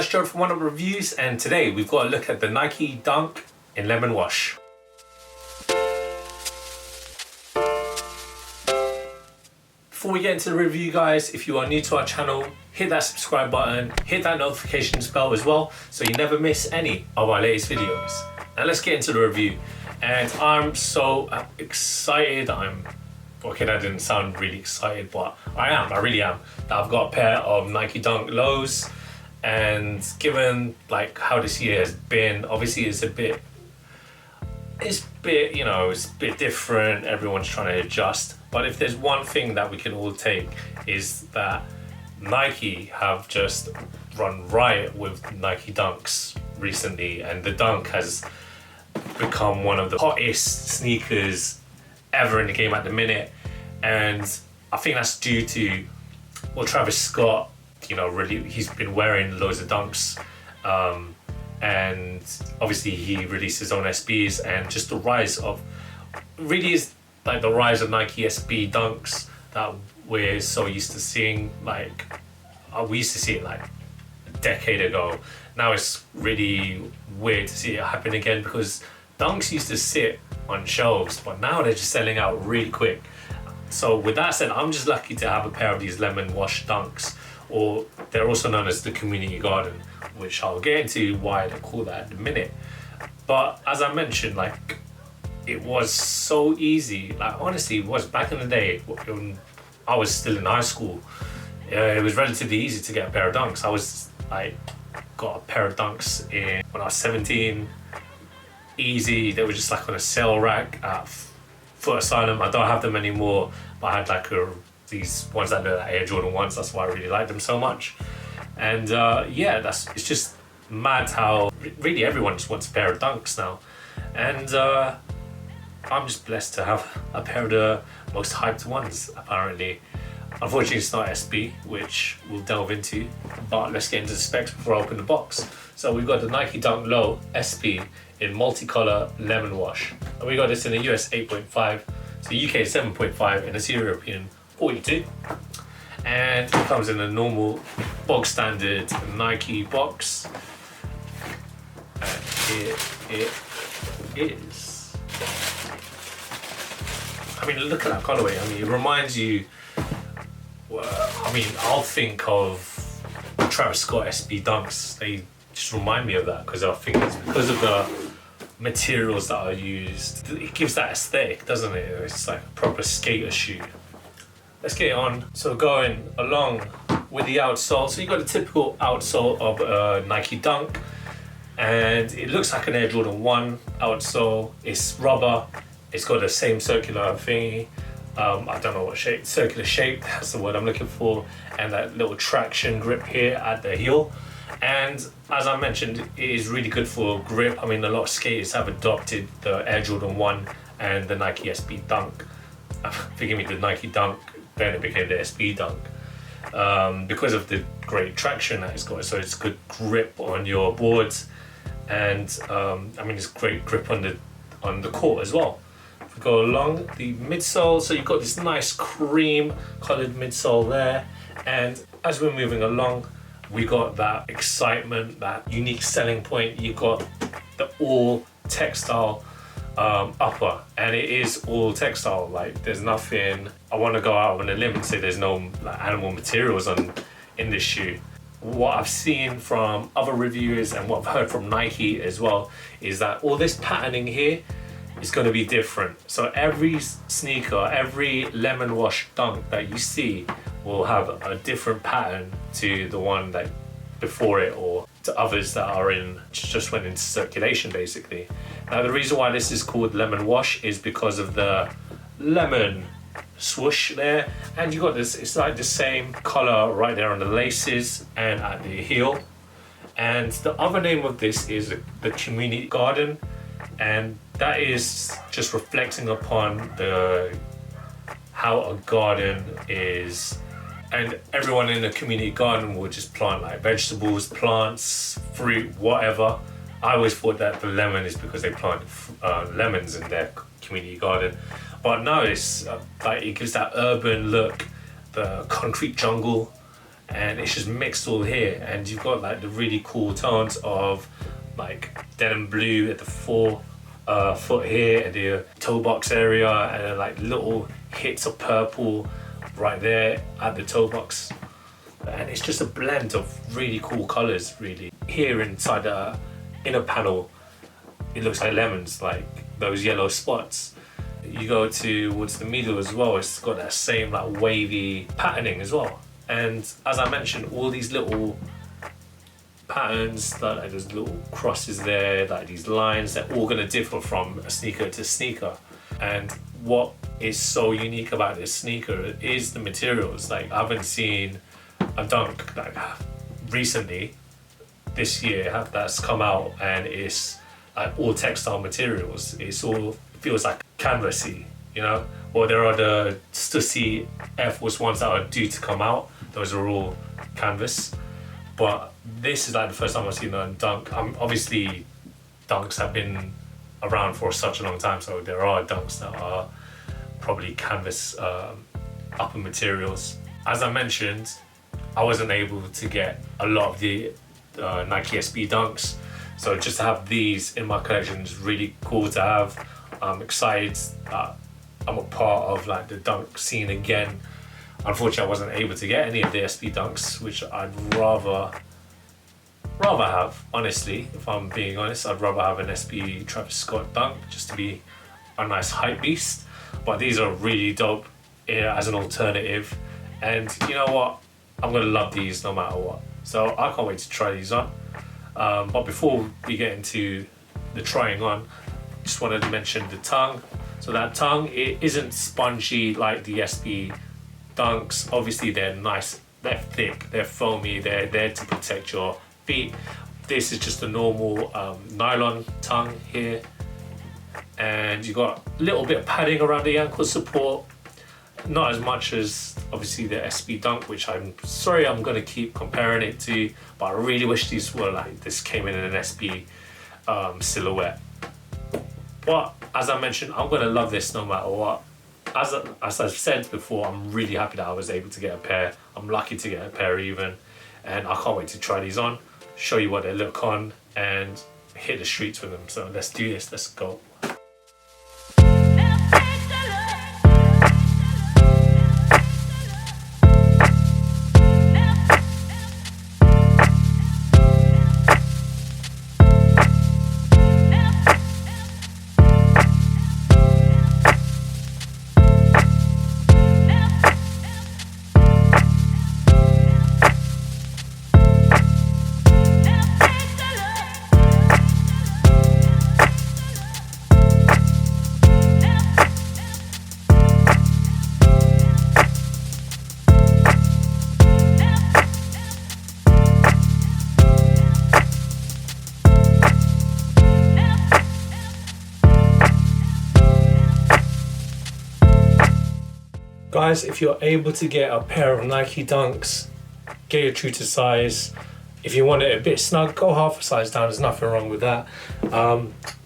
guys, Gerald from Oneupreviewz, and today we've got a look at the Nike Dunk in Lemon Wash. Before we get into the review, guys, if you are new to our channel, hit that subscribe button, hit that notifications bell as well, so you never miss any of our latest videos. Now let's get into the review. And I'm so excited. Okay, that didn't sound really excited, but I really am, that I've got a pair of Nike Dunk lows. And given like how this year has been, obviously it's a bit different. Everyone's trying to adjust. But if there's one thing that we can all take, is that Nike have just run riot with Nike Dunks recently, and the Dunk has become one of the hottest sneakers ever in the game at the minute. And I think that's due to, well, Travis Scott, really, he's been wearing loads of Dunks, and obviously he released his own SBs, and just the rise of, really is like the rise of Nike SB Dunks that we're so used to seeing. Like, we used to see it like a decade ago. Now it's really weird to see it happen again, because Dunks used to sit on shelves, but now they're just selling out really quick. So with that said, I'm just lucky to have a pair of these Lemon Wash Dunks, or they're also known as the Community Garden, which I'll get into why they call that in a minute. But as I mentioned, like, it was so easy. Like, honestly, it was back in the day when I was still in high school. It was relatively easy to get a pair of Dunks. I was like, got a pair of Dunks when I was 17. Easy. They were just like on a sale rack at Foot Asylum. I don't have them anymore, but I had like these ones that look like Air Jordan 1s. That's why I really like them so much. And yeah, it's just mad how really everyone just wants a pair of Dunks now. And I'm just blessed to have a pair of the most hyped ones, apparently. Unfortunately, it's not SB, which we'll delve into, but let's get into the specs before I open the box. So we've got the Nike Dunk Low SB in multicolor Lemon Wash. And we got this in the US 8.5, so UK 7.5, and it's European 42. And it comes in a normal bog standard Nike box. And here it is. I mean, look at that colorway. I mean, it reminds you, I'll think of Travis Scott SB Dunks. They just remind me of that, because I think it's because of the materials that are used. It gives that aesthetic, doesn't it? It's like a proper skater shoe. Let's get it on. So going along with the outsole, so you got the typical outsole of a Nike Dunk, and it looks like an Air Jordan 1 outsole. It's rubber. It's got the same circular thingy. I don't know what shape, circular shape, that's the word I'm looking for, and that little traction grip here at the heel. And as I mentioned, it is really good for grip. I mean, a lot of skaters have adopted the Air Jordan 1 and the Nike SB Dunk. Forgive me, the Nike Dunk, then it became the SB Dunk, because of the great traction that it's got. So it's good grip on your boards, and I mean, it's great grip on the court as well. If we go along the midsole, so you've got this nice cream coloured midsole there, and as we're moving along, we got that excitement, that unique selling point. You've got the all textile upper, and it is all textile. Like, there's nothing, I want to go out on a limb and say there's no like animal materials in this shoe. What I've seen from other reviewers and what I've heard from Nike as well is that all this patterning here is going to be different. So every sneaker, every Lemon Wash Dunk that you see will have a different pattern to the one that before it, or to others that are just went into circulation, basically. Now, the reason why this is called Lemon Wash is because of the lemon swoosh there, and you got this, it's like the same color right there on the laces and at the heel. And the other name of this is the Community Garden, and that is just reflecting upon how a garden is, and everyone in the community garden will just plant like vegetables, plants, fruit, whatever. I always thought that the lemon is because they plant lemons in their community garden, but no, it's like it gives that urban look, the concrete jungle, and it's just mixed all here, and you've got like the really cool tones of like denim blue at the foot here at the toe box area, and then like little hits of purple right there at the toe box, and it's just a blend of really cool colors. Really, here inside the inner panel it looks like lemons, like those yellow spots. You go towards the middle as well, it's got that same like wavy patterning as well. And as I mentioned, all these little patterns, like those little crosses there, like these lines, they're all gonna differ from a sneaker to sneaker. And what is so unique about this sneaker is the materials. Like, I haven't seen a dunk like recently this year that's come out and it's like all textile materials. It's all feels like canvasy, you know? Or there are the Stussy Air Force Ones that are due to come out. Those are all canvas. But this is like the first time I've seen a dunk. Obviously, dunks have been around for such a long time, so there are dunks that are probably canvas upper materials. As I mentioned, I wasn't able to get a lot of the Nike SB dunks, so just to have these in my collection is really cool to have. I'm excited that I'm a part of like the dunk scene again. Unfortunately, I wasn't able to get any of the SB dunks, which I'd rather have, honestly. If I'm being honest, I'd rather have an SB Travis Scott dunk just to be a nice hype beast. But these are really dope as an alternative, and you know what? I'm gonna love these no matter what. So I can't wait to try these on. But before we get into the trying on, just wanted to mention the tongue. So that tongue, it isn't spongy like the SB dunks. Obviously they're nice, they're thick, they're foamy, they're there to protect your feet. This is just a normal nylon tongue here, and you got a little bit of padding around the ankle support. Not as much as obviously the SB dunk, which I'm sorry I'm gonna keep comparing it to, but I really wish these were like, this came in an SB silhouette. But as I mentioned, I'm gonna love this no matter what. As I've said before, I'm really happy that I was able to get a pair. I'm lucky to get a pair even, and I can't wait to try these on, show you what they look on, and hit the streets with them. So let's do this, let's go. Guys, if you're able to get a pair of Nike Dunks, get your true to size. If you want it a bit snug, go half a size down. There's nothing wrong with that.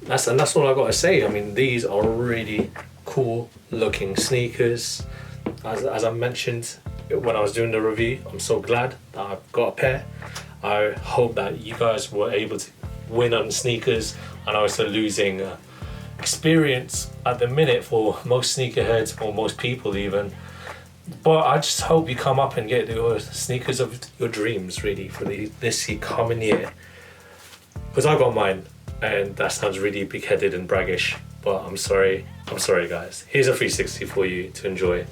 That's all I got to say. I mean, these are really cool looking sneakers. As I mentioned when I was doing the review, I'm so glad that I've got a pair. I hope that you guys were able to win on sneakers. I know it's a losing experience at the minute for most sneakerheads, or most people even, but I just hope you come up and get your sneakers of your dreams really for this coming year, because I got mine, and that sounds really big-headed and braggish, but I'm sorry guys. Here's a 360 for you to enjoy.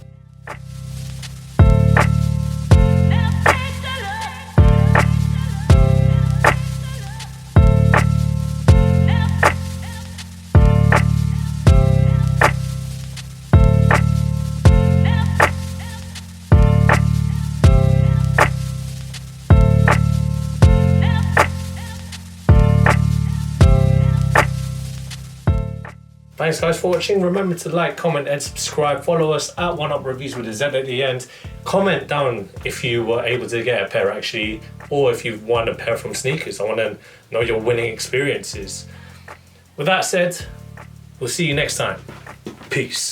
Thanks guys for watching. Remember to like, comment and subscribe. Follow us at Oneupreviewz with a Z at the end. Comment down if you were able to get a pair actually, or if you've won a pair from sneakers. I want to know your winning experiences. With that said, we'll see you next time. Peace.